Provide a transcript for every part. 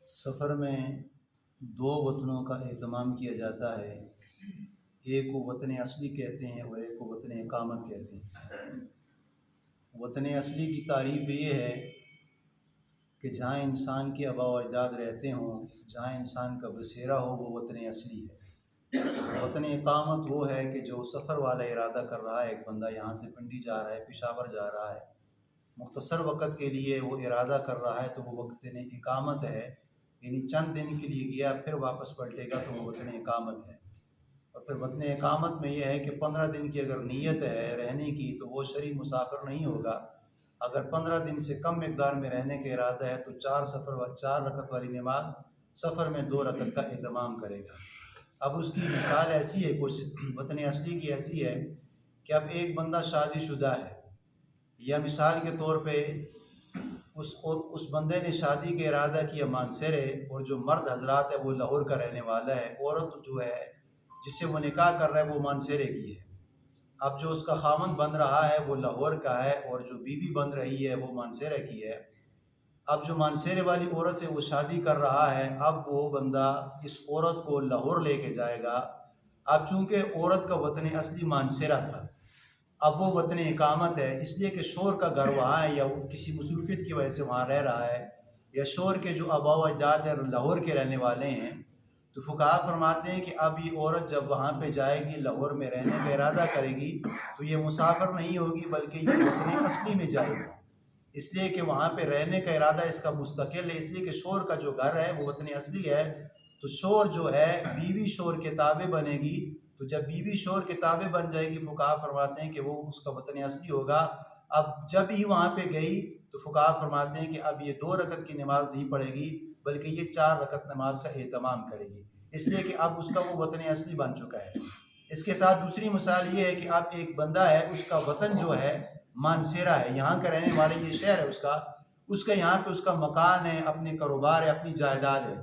سفر میں دو وطنوں کا اہتمام کیا جاتا ہے۔ ایک کو وطن اصلی کہتے ہیں اور ایک کو وطن اقامت کہتے ہیں۔ وطن اصلی کی تعریف یہ ہے کہ جہاں انسان کے آباء و اجداد رہتے ہوں، جہاں انسان کا بسیرا ہو، وہ وطن اصلی ہے۔ وطن اقامت وہ ہے کہ جو سفر والا ارادہ کر رہا ہے، ایک بندہ یہاں سے پنڈی جا رہا ہے، پشاور جا رہا ہے، مختصر وقت کے لیے وہ ارادہ کر رہا ہے تو وہ وطن اقامت ہے، یعنی چند دن کے لیے گیا پھر واپس پلٹے گا تو وہ وطن اقامت ہے۔ اور پھر وطن اقامت میں یہ ہے کہ 15 دن کی اگر نیت ہے رہنے کی تو وہ شرعی مسافر نہیں ہوگا۔ اگر 15 دن سے کم مقدار میں رہنے کا ارادہ ہے تو 4 رکعت والی نماز سفر میں 2 رکعت کا اہتمام کرے گا۔ اب اس کی مثال ایسی ہے، کچھ وطن اصلی کی ایسی ہے کہ اب ایک بندہ شادی شدہ ہے، یا مثال کے طور پہ اس بندے نے شادی کا ارادہ کیا مانسہرے، اور جو مرد حضرات ہے وہ لاہور کا رہنے والا ہے، عورت جو ہے جس سے وہ نکاح کر رہا ہے وہ مانسہرے کی ہے۔ اب جو اس کا خامن بن رہا ہے وہ لاہور کا ہے، اور جو بیوی بن رہی ہے وہ مانسہرے کی ہے۔ اب جو مانسہرے والی عورت سے وہ شادی کر رہا ہے، اب وہ بندہ اس عورت کو لاہور لے کے جائے گا۔ اب چونکہ عورت کا وطن اصلی مانسہرہ تھا، اب وہ وطن اقامت ہے، اس لیے کہ شوہر کا گھر وہاں ہے، یا وہ کسی مصروفیت کی وجہ سے وہاں رہ رہا ہے، یا شوہر کے جو آباء و اجداد ہیں لاہور کے رہنے والے ہیں، تو فقہا فرماتے ہیں کہ اب یہ عورت جب وہاں پہ جائے گی، لاہور میں رہنے کا ارادہ کرے گی، تو یہ مسافر نہیں ہوگی بلکہ یہ وطن اصلی میں جائے گی، اس لیے کہ وہاں پہ رہنے کا ارادہ اس کا مستقل ہے، اس لیے کہ شوہر کا جو گھر ہے وہ وطن اصلی ہے۔ تو شوہر جو ہے بیوی شوہر کے تابع بنے گی، تو جب بیوی شوہر کے تابع بن جائے گی فقہا فرماتے ہیں کہ وہ اس کا وطن اصلی ہوگا۔ اب جب ہی وہاں پہ گئی تو فقہا فرماتے ہیں کہ اب یہ 2 رکعت کی نماز نہیں پڑھے گی بلکہ یہ 4 رکعت نماز کا اہتمام کرے گی، اس لیے کہ اب اس کا وہ وطن اصلی بن چکا ہے۔ اس کے ساتھ دوسری مثال یہ ہے کہ اب ایک بندہ ہے، اس کا وطن جو ہے مانسہرہ ہے، یہاں کا رہنے والے، یہ شہر ہے اس کا یہاں پہ اس کا مکان ہے، اپنے کاروبار ہے، اپنی جائیداد ہے،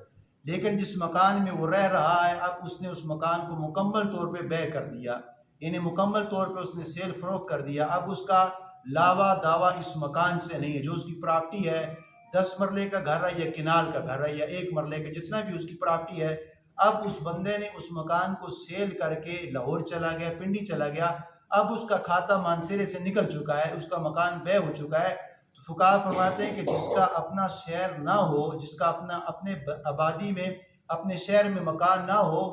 لیکن جس مکان میں وہ رہ رہا ہے اب اس نے اس مکان کو مکمل طور پہ بیع کر دیا، یعنی مکمل طور پہ اس نے سیل فروخت کر دیا۔ اب اس کا لاوا دعویٰ اس مکان سے نہیں ہے، جو اس کی پراپرٹی ہے، 10 مرلے کا گھر ہے یا کنال کا گھر ہے یا 1 مرلے کا، جتنا بھی اس کی پراپرٹی ہے، اب اس بندے نے اس مکان کو سیل کر کے لاہور چلا گیا، پنڈی چلا گیا، اب اس کا کھاتا مانسہرے سے نکل چکا ہے، اس کا مکان بیع ہو چکا ہے۔ تو فقہا فرماتے ہیں کہ جس کا اپنا شہر نہ ہو، جس کا اپنے آبادی میں، اپنے شہر میں مکان نہ ہو،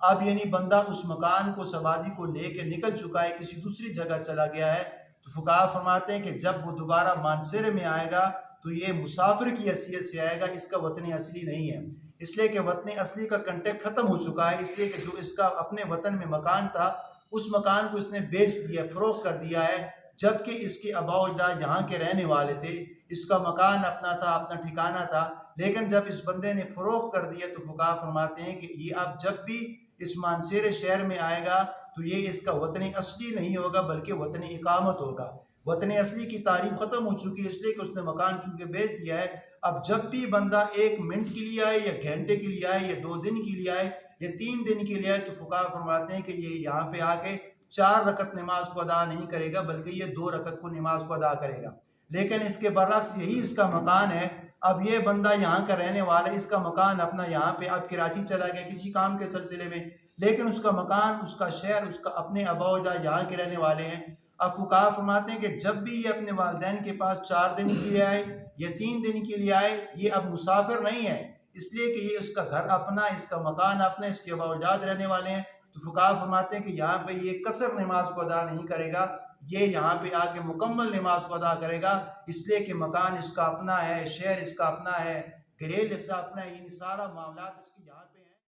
اب یعنی بندہ اس مکان کو، اس آبادی کو لے کے نکل چکا ہے، کسی دوسری جگہ چلا گیا ہے، تو فقہا فرماتے ہیں کہ جب وہ دوبارہ مانسہرے میں آئے گا تو یہ مسافر کی حیثیت سے آئے گا، اس کا وطن اصلی نہیں ہے، اس لیے کہ وطن اصلی کا کنٹیکٹ ختم ہو چکا ہے، اس لیے کہ جو اس کا اپنے وطن میں مکان تھا اس مکان کو اس نے بیچ دیا، فروخت کر دیا ہے، جبکہ اس کے آباء و اجداد یہاں کے رہنے والے تھے، اس کا مکان اپنا تھا، اپنا ٹھکانہ تھا، لیکن جب اس بندے نے فروخت کر دیا تو فقہا فرماتے ہیں کہ یہ اب جب بھی اس مانسہرے شہر میں آئے گا تو یہ اس کا وطن اصلی نہیں ہوگا بلکہ وطن اقامت ہوگا۔ وطن اصلی کی تعریف ختم ہو چکی ہے، اس لیے کہ اس نے مکان چونکہ بیچ دیا ہے۔ اب جب بھی بندہ 1 منٹ کے لیے آئے یا گھنٹے کے لیے آئے یا 2 دن کے لیے آئے یا 3 دن کے لیے آئے تو فقہا فرماتے ہیں کہ یہ یہاں پہ آ کے 4 رکعت نماز کو ادا نہیں کرے گا بلکہ یہ 2 رکعت کو نماز کو ادا کرے گا۔ لیکن اس کے برعکس یہی اس کا مکان ہے، اب یہ بندہ یہاں کا رہنے والا ہے، اس کا مکان اپنا یہاں پہ، اب کراچی چلا گیا کسی کام کے سلسلے میں، لیکن اس کا مکان، اس کا شہر، اس کا اپنے آباء و اجداد یہاں کے رہنے والے ہیں۔ اب فقہا فرماتے ہیں کہ جب بھی یہ اپنے والدین کے پاس 4 دن کے لیے آئے یا 3 دن کے لیے آئے، یہ اب مسافر نہیں ہے، اس لیے کہ یہ اس کا گھر اپنا، اس کا مکان اپنا، اس کے آباء و اجداد رہنے والے ہیں، تو فقہا فرماتے ہیں کہ یہاں پہ یہ قصر نماز کو ادا نہیں کرے گا، یہ یہاں پہ آ کے مکمل نماز کو ادا کرے گا، اس لیے کہ مکان اس کا اپنا ہے، شہر اس کا اپنا ہے، گھریل اس کا اپنا ہے، یعنی سارا معاملات اس کے یہاں پہ